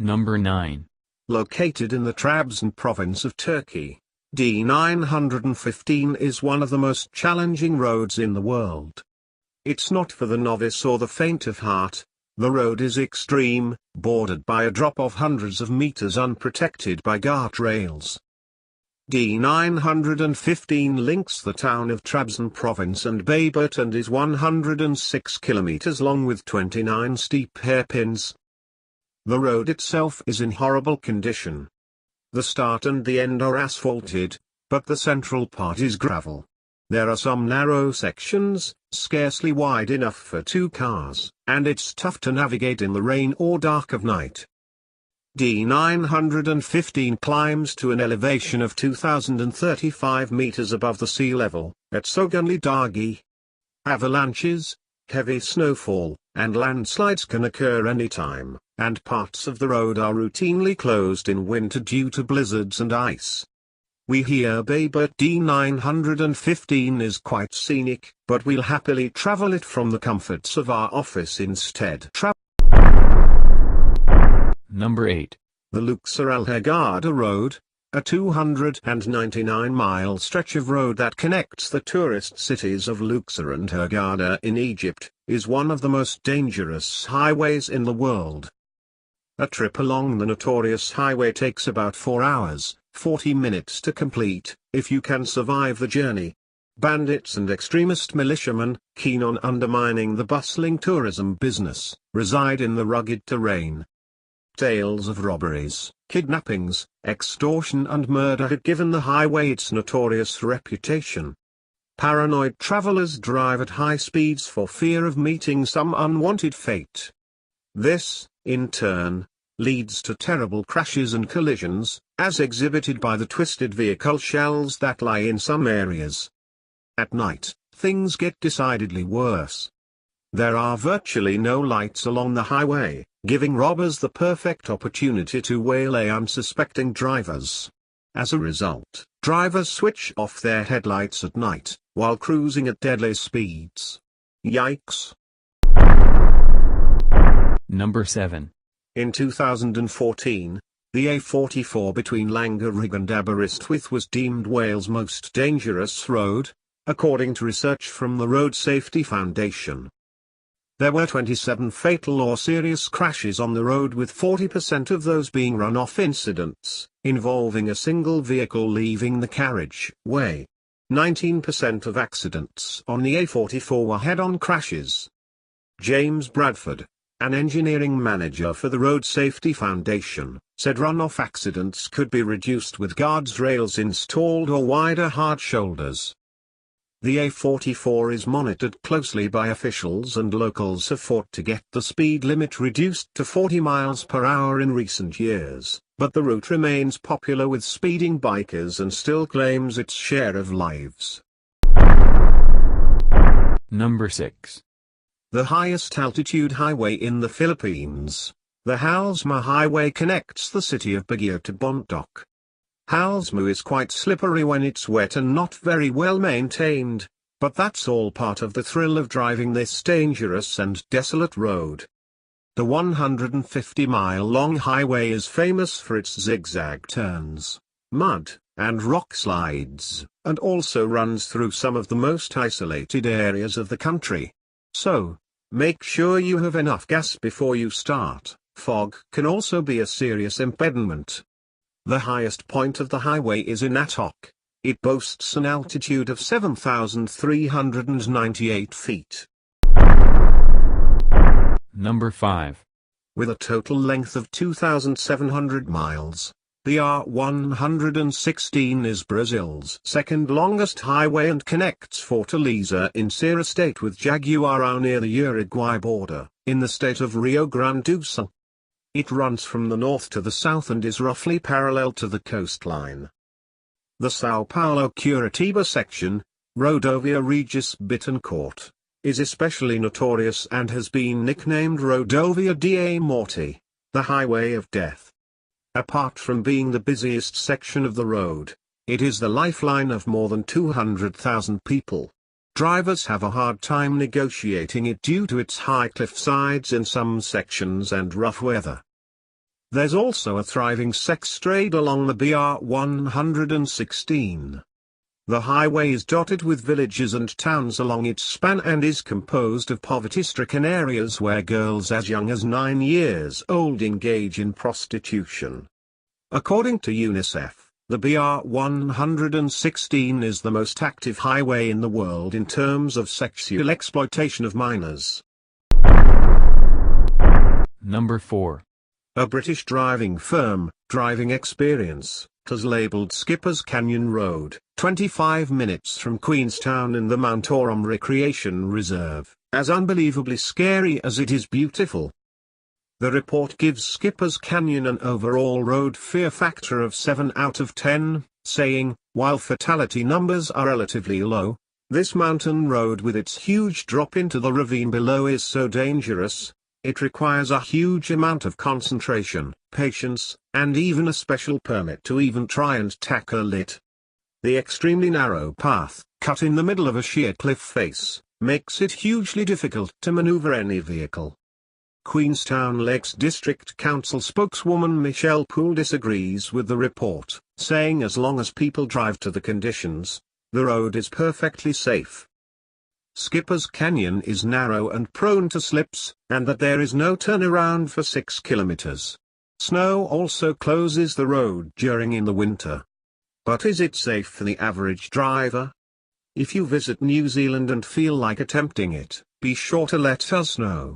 Number 9. Located in the Trabzon province of Turkey, D915 is one of the most challenging roads in the world. It's not for the novice or the faint of heart. The road is extreme, bordered by a drop-off hundreds of meters unprotected by guardrails. D915 links the town of Trabzon province and Bayburt and is 106 kilometers long with 29 steep hairpins. The road itself is in horrible condition. The start and the end are asphalted, but the central part is gravel. There are some narrow sections, scarcely wide enough for 2 cars, and it's tough to navigate in the rain or dark of night. D915 climbs to an elevation of 2,035 meters above the sea level, at Sogunli Dagi. Avalanches, heavy snowfall, and landslides can occur anytime, and parts of the road are routinely closed in winter due to blizzards and ice. We hear Bayburt D915 is quite scenic, but we'll happily travel it from the comforts of our office instead. Number 8. The Luxor Al Hurghada Road, a 299-mile stretch of road that connects the tourist cities of Luxor and Hurghada in Egypt, is one of the most dangerous highways in the world. A trip along the notorious highway takes about 4 hours, 40 minutes to complete, if you can survive the journey. Bandits and extremist militiamen, keen on undermining the bustling tourism business, reside in the rugged terrain. Tales of robberies, kidnappings, extortion and murder have given the highway its notorious reputation. Paranoid travelers drive at high speeds for fear of meeting some unwanted fate. This, in turn, leads to terrible crashes and collisions, as exhibited by the twisted vehicle shells that lie in some areas. At night, things get decidedly worse. There are virtually no lights along the highway, giving robbers the perfect opportunity to waylay unsuspecting drivers. As a result, drivers switch off their headlights at night, while cruising at deadly speeds. Yikes! Number 7. In 2014, the A44 between Langerig and Aberystwyth was deemed Wales' most dangerous road, according to research from the Road Safety Foundation. There were 27 fatal or serious crashes on the road, with 40% of those being run-off incidents, involving a single vehicle leaving the carriageway. 19% of accidents on the A44 were head-on crashes. James Bradford, an engineering manager for the Road Safety Foundation, said run-off accidents could be reduced with guardrails installed or wider hard shoulders. The A44 is monitored closely by officials, and locals have fought to get the speed limit reduced to 40 miles per hour in recent years, but the route remains popular with speeding bikers and still claims its share of lives. Number 6. The highest altitude highway in the Philippines, the Housema Highway, connects the city of Baguio to Bontoc. Housema is quite slippery when it's wet and not very well maintained, but that's all part of the thrill of driving this dangerous and desolate road. The 150-mile-long highway is famous for its zigzag turns, mud, and rock slides, and also runs through some of the most isolated areas of the country. So, make sure you have enough gas before you start. Fog can also be a serious impediment. The highest point of the highway is in Atok. It boasts an altitude of 7,398 feet. Number 5. With a total length of 2,700 miles, the R116 is Brazil's second longest highway and connects Fortaleza in Ceará state with Jaguarão near the Uruguay border, in the state of Rio Grande do Sul. It runs from the north to the south and is roughly parallel to the coastline. The São Paulo-Curitiba section, Rodovia Regis Bittencourt, is especially notorious and has been nicknamed Rodovia da Morte, the Highway of Death. Apart from being the busiest section of the road, it is the lifeline of more than 200,000 people. Drivers have a hard time negotiating it due to its high cliff sides in some sections and rough weather. There's also a thriving sex trade along the BR-116. The highway is dotted with villages and towns along its span and is composed of poverty-stricken areas where girls as young as 9 years old engage in prostitution. According to UNICEF, the BR-116 is the most active highway in the world in terms of sexual exploitation of minors. Number 4. A British driving firm, Driving Experience, has labelled Skipper's Canyon Road, 25 minutes from Queenstown in the Mount Aurum Recreation Reserve, as unbelievably scary as it is beautiful. The report gives Skipper's Canyon an overall road fear factor of 7 out of 10, saying, while fatality numbers are relatively low, this mountain road with its huge drop into the ravine below is so dangerous. It requires a huge amount of concentration, patience, and even a special permit to even try and tackle it. The extremely narrow path, cut in the middle of a sheer cliff face, makes it hugely difficult to maneuver any vehicle. Queenstown Lakes District Council spokeswoman Michelle Poole disagrees with the report, saying as long as people drive to the conditions, the road is perfectly safe. Skipper's Canyon is narrow and prone to slips, and that there is no turnaround for 6 kilometers. Snow also closes the road in the winter. But is it safe for the average driver? If you visit New Zealand and feel like attempting it, be sure to let us know.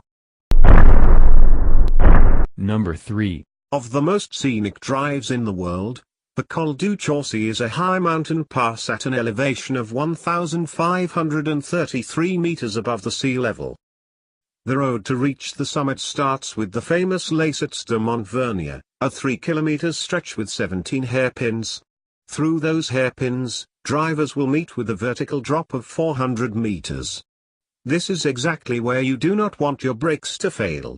Number 3. Of the most scenic drives in the world, the Col de Choisy is a high mountain pass at an elevation of 1,533 meters above the sea level. The road to reach the summit starts with the famous Lacets de Montvernier, a 3 kilometers stretch with 17 hairpins. Through those hairpins, drivers will meet with a vertical drop of 400 meters. This is exactly where you do not want your brakes to fail.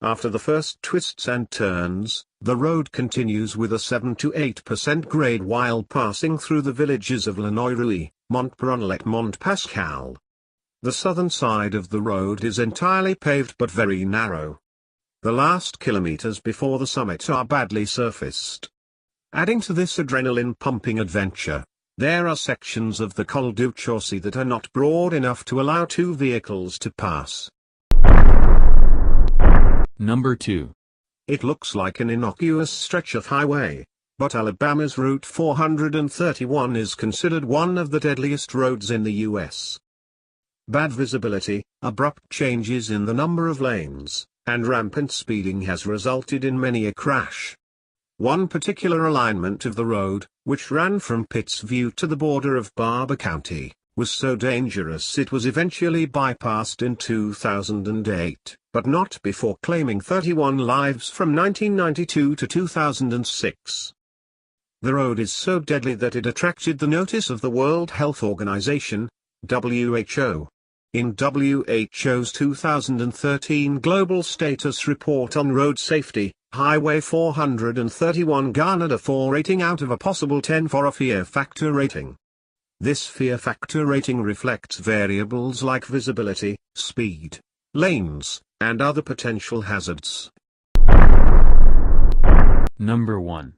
After the first twists and turns, the road continues with a 7 to 8% grade while passing through the villages of Lanoirui, Montbrunel and Montpascal. The southern side of the road is entirely paved but very narrow. The last kilometers before the summit are badly surfaced. Adding to this adrenaline-pumping adventure, there are sections of the Col de Choisy that are not broad enough to allow 2 vehicles to pass. Number 2. It looks like an innocuous stretch of highway, but Alabama's Route 431 is considered one of the deadliest roads in the U.S. Bad visibility, abrupt changes in the number of lanes, and rampant speeding has resulted in many a crash. One particular alignment of the road, which ran from Pittsview to the border of Barber County, was so dangerous it was eventually bypassed in 2008, but not before claiming 31 lives from 1992 to 2006. The road is so deadly that it attracted the notice of the World Health Organization, WHO. In WHO's 2013 Global Status Report on Road Safety, Highway 431 garnered a 4 rating out of a possible 10 for a fear factor rating. This fear factor rating reflects variables like visibility, speed, lanes, and other potential hazards. Number 1.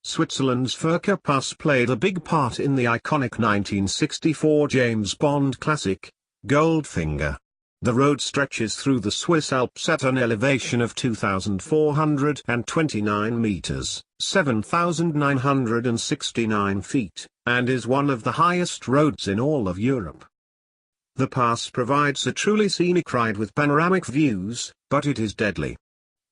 Switzerland's Furka Pass played a big part in the iconic 1964 James Bond classic, Goldfinger. The road stretches through the Swiss Alps at an elevation of 2,429 meters, 7,969 feet, and is one of the highest roads in all of Europe. The pass provides a truly scenic ride with panoramic views, but it is deadly.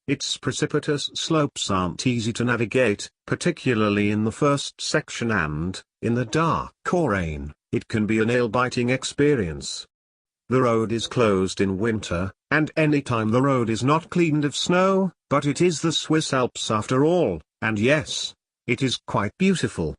Its precipitous slopes aren't easy to navigate, particularly in the first section, and, in the dark or rain, it can be a nail-biting experience. The road is closed in winter, and anytime the road is not cleaned of snow, but it is the Swiss Alps after all, and yes, it is quite beautiful.